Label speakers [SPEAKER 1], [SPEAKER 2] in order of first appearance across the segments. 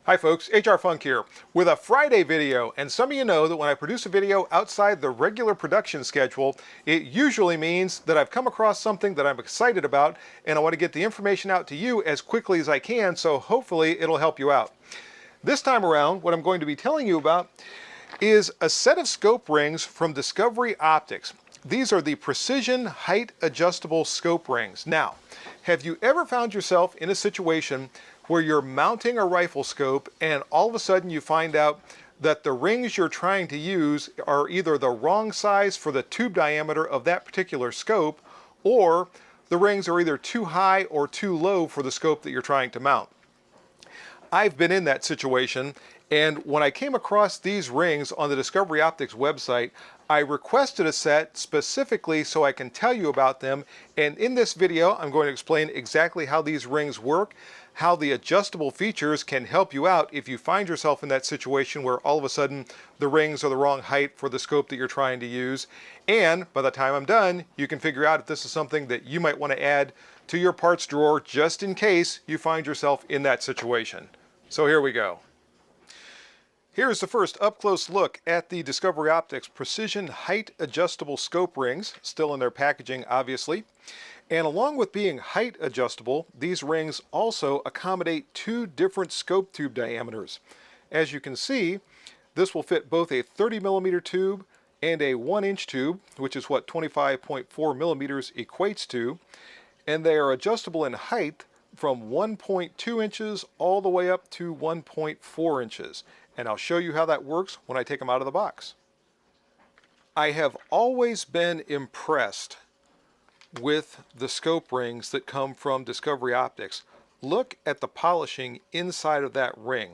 [SPEAKER 1] Hi folks, HR Funk here with a Friday video, and some of you know that when I produce a video outside the regular production schedule, it usually means that I've come across something that I'm excited about and I want to get the information out to you as quickly as I can, so hopefully it'll help you out. This time around, what I'm going to be telling you about is a set of scope rings from Discoveryopt. These are the precision height adjustable scope rings. Now, have you ever found yourself in a situation where you're mounting a rifle scope and all of a sudden you find out that the rings you're trying to use are either the wrong size for the tube diameter of that particular scope, or the rings are either too high or too low for the scope that you're trying to mount? I've been in that situation, and when I came across these rings on the Discoveryopt website, I requested a set specifically so I can tell you about them, and in this video I'm going to explain exactly how these rings work, how the adjustable features can help you out if you find yourself in that situation where all of a sudden the rings are the wrong height for the scope that you're trying to use, and by the time I'm done you can figure out if this is something that you might want to add to your parts drawer just in case you find yourself in that situation. So here we go. Here's the first up-close look at the Discoveryopt Precision Height Adjustable Scope Rings, still in their packaging obviously. And along with being height adjustable, these rings also accommodate two different scope tube diameters. As you can see, this will fit both a 30mm tube and a 1-inch tube, which is what 25.4 millimeters equates to, and they are adjustable in height from 1.2 inches all the way up to 1.4 inches. And I'll show you how that works when I take them out of the box. I have always been impressed with the scope rings that come from Discoveryopt. Look at the polishing inside of that ring.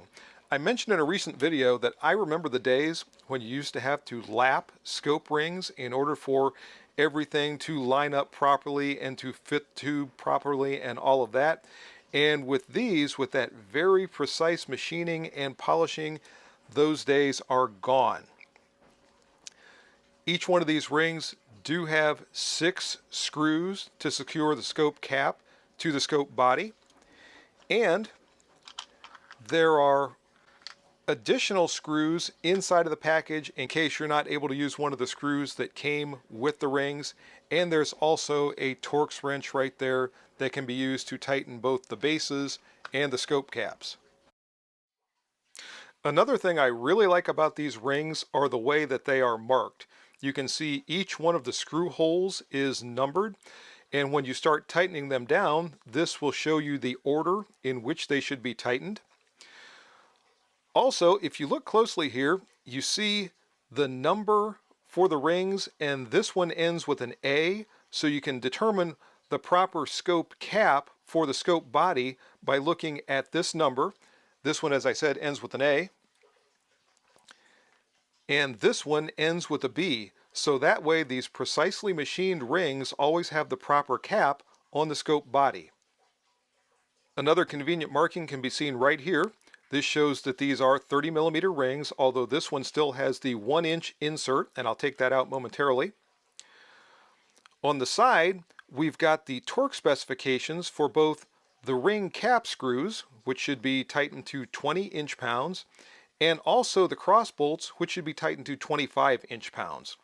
[SPEAKER 1] I mentioned in a recent video that I remember the days when you used to have to lap scope rings in order for everything to line up properly and to fit tube properly and all of that. And with these, with that very precise machining and polishing, those days are gone. Each one of these rings do have 6 screws to secure the scope cap to the scope body, and there are additional screws inside of the package in case you're not able to use one of the screws that came with the rings, and there's also a Torx wrench right there that can be used to tighten both the bases and the scope caps. Another thing I really like about these rings are the way that they are marked. You can see each one of the screw holes is numbered, and when you start tightening them down, this will show you the order in which they should be tightened. Also, if you look closely here, you see the number for the rings, and this one ends with an A, so you can determine the proper scope cap for the scope body by looking at this number. This one, as I said, ends with an A, and this one ends with a B. So that way these precisely machined rings always have the proper cap on the scope body. Another convenient marking can be seen right here. This shows that these are 30mm rings, although this one still has the 1-inch insert, and I'll take that out momentarily. On the side, we've got the torque specifications for both the ring cap screws, which should be tightened to 20 inch-pounds, and also the cross bolts, which should be tightened to 25 inch-pounds.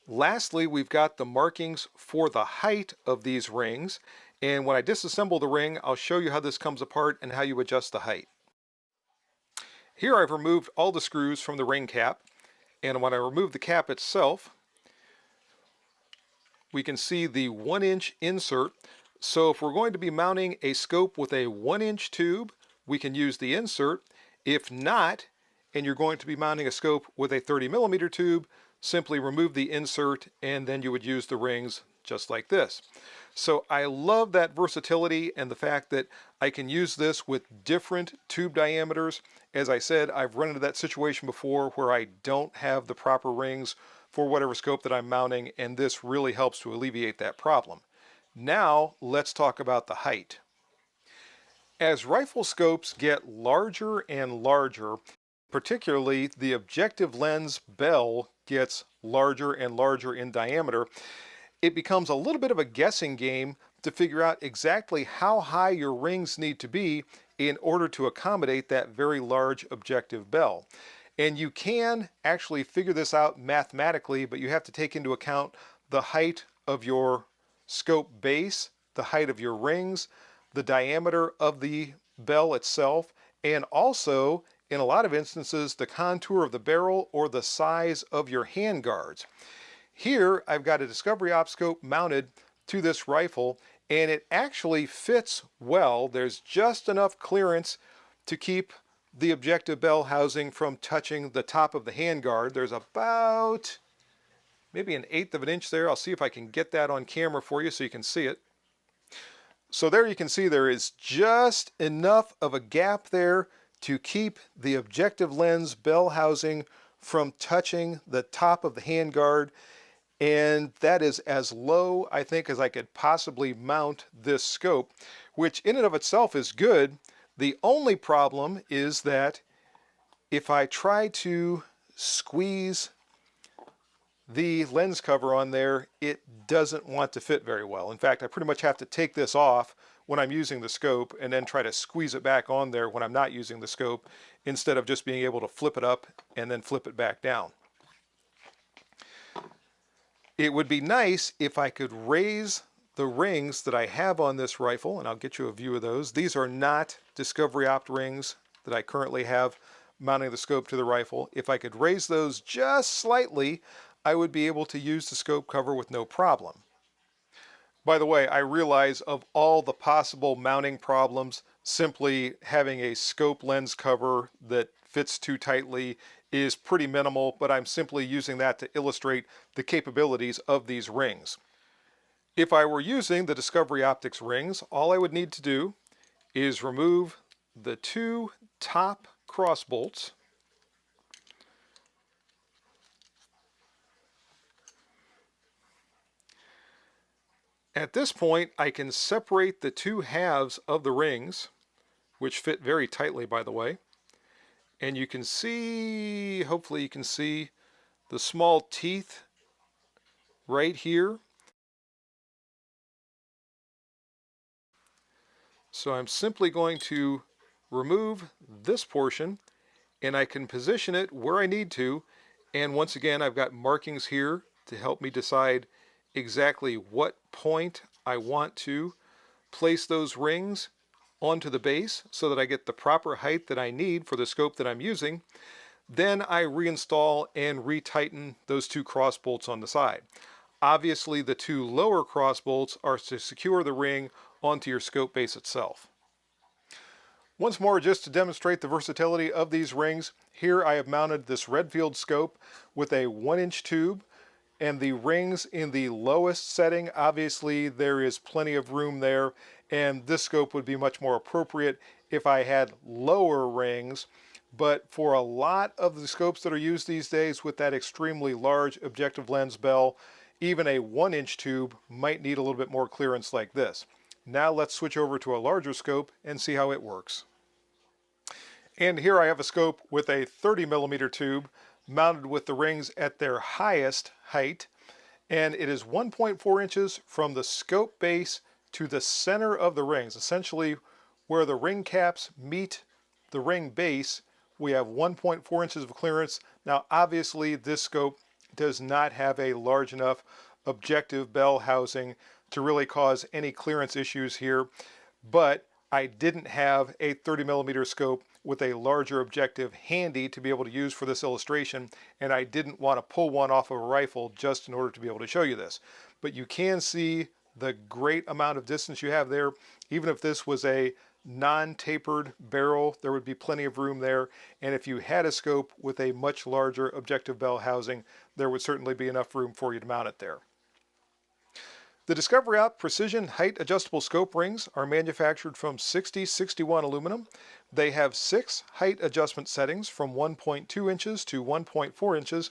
[SPEAKER 1] Lastly, we've got the markings for the height of these rings, and when I disassemble the ring, I'll show you how this comes apart and how you adjust the height. Here I've removed all the screws from the ring cap, and when I remove the cap itself, we can see the 1-inch insert. So if we're going to be mounting a scope with a 1-inch tube, we can use the insert. If not, and you're going to be mounting a scope with a 30mm tube, simply remove the insert and then you would use the rings just like this. So I love that versatility and the fact that I can use this with different tube diameters. As I said, I've run into that situation before where I don't have the proper rings for whatever scope that I'm mounting, and this really helps to alleviate that problem. Now let's talk about the height. As rifle scopes get larger and larger, particularly the objective lens bell gets larger and larger in diameter, it becomes a little bit of a guessing game to figure out exactly how high your rings need to be in order to accommodate that very large objective bell. And you can actually figure this out mathematically, but you have to take into account the height of your scope base, the height of your rings, the diameter of the bell itself, and also, in a lot of instances, the contour of the barrel or the size of your hand guards. Here, I've got a Discoveryopt scope mounted to this rifle, and it actually fits well. There's just enough clearance to keep the objective bell housing from touching the top of the handguard. There's about maybe 1/8 of an inch there. I'll see if I can get that on camera for you so you can see it. So there you can see there is just enough of a gap there to keep the objective lens bell housing from touching the top of the handguard. And that is as low, I think, as I could possibly mount this scope, which in and of itself is good. The only problem is that if I try to squeeze the lens cover on there, it doesn't want to fit very well. In fact, I pretty much have to take this off when I'm using the scope and then try to squeeze it back on there when I'm not using the scope, instead of just being able to flip it up and then flip it back down. It would be nice if I could raise the rings that I have on this rifle, and I'll get you a view of those. These are not Discoveryopt rings that I currently have mounting the scope to the rifle. If I could raise those just slightly, I would be able to use the scope cover with no problem. By the way, I realize of all the possible mounting problems, simply having a scope lens cover that fits too tightly is pretty minimal, but I'm simply using that to illustrate the capabilities of these rings. If I were using the Discoveryoptics rings, all I would need to do is remove the 2 top cross bolts. At this point, I can separate the 2 halves of the rings, which fit very tightly, by the way. And you can see, hopefully you can see the small teeth right here. So I'm simply going to remove this portion, and I can position it where I need to. And once again, I've got markings here to help me decide exactly what point I want to place those rings onto the base so that I get the proper height that I need for the scope that I'm using. Then I reinstall and retighten those 2 cross bolts on the side. Obviously, the 2 lower cross bolts are to secure the ring onto your scope base itself. Once more, just to demonstrate the versatility of these rings, here I have mounted this Redfield scope with a 1-inch tube, and the rings in the lowest setting, obviously there is plenty of room there, and this scope would be much more appropriate if I had lower rings. But for a lot of the scopes that are used these days with that extremely large objective lens bell, even a 1-inch tube might need a little bit more clearance like this. Now let's switch over to a larger scope and see how it works. And here I have a scope with a 30mm tube mounted with the rings at their highest height, and it is 1.4 inches from the scope base to the center of the rings. Essentially, where the ring caps meet the ring base, we have 1.4 inches of clearance. Now, obviously, this scope does not have a large enough objective bell housing to really cause any clearance issues here, but I didn't have a 30mm scope with a larger objective handy to be able to use for this illustration, and I didn't want to pull one off of a rifle just in order to be able to show you this. But you can see the great amount of distance you have there. Even if this was a non-tapered barrel, there would be plenty of room there, and if you had a scope with a much larger objective bell housing, there would certainly be enough room for you to mount it there. The Discoveryopt Precision Height Adjustable Scope Rings are manufactured from 6061 aluminum. They have 6 height adjustment settings from 1.2 inches to 1.4 inches,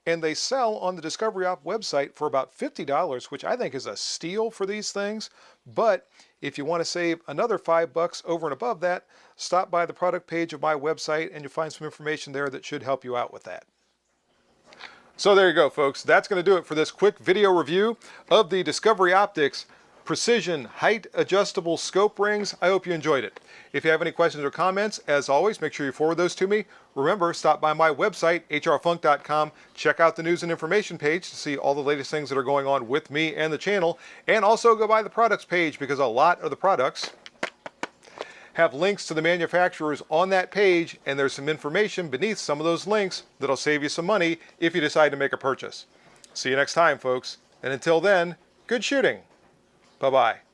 [SPEAKER 1] and they sell on the Discoveryopt website for about $50, which I think is a steal for these things. But if you want to save another $5 over and above that, stop by the product page of my website and you'll find some information there that should help you out with that. So there you go, folks. That's going to do it for this quick video review of the Discoveryoptics precision height adjustable scope rings. I hope you enjoyed it. If you have any questions or comments, as always, make sure you forward those to me. Remember, stop by my website, hrfunk.com. Check out the news and information page to see all the latest things that are going on with me and the channel. And also go by the products page, because a lot of the products have links to the manufacturers on that page, and there's some information beneath some of those links that'll save you some money if you decide to make a purchase. See you next time, folks. And until then, good shooting. Bye-bye.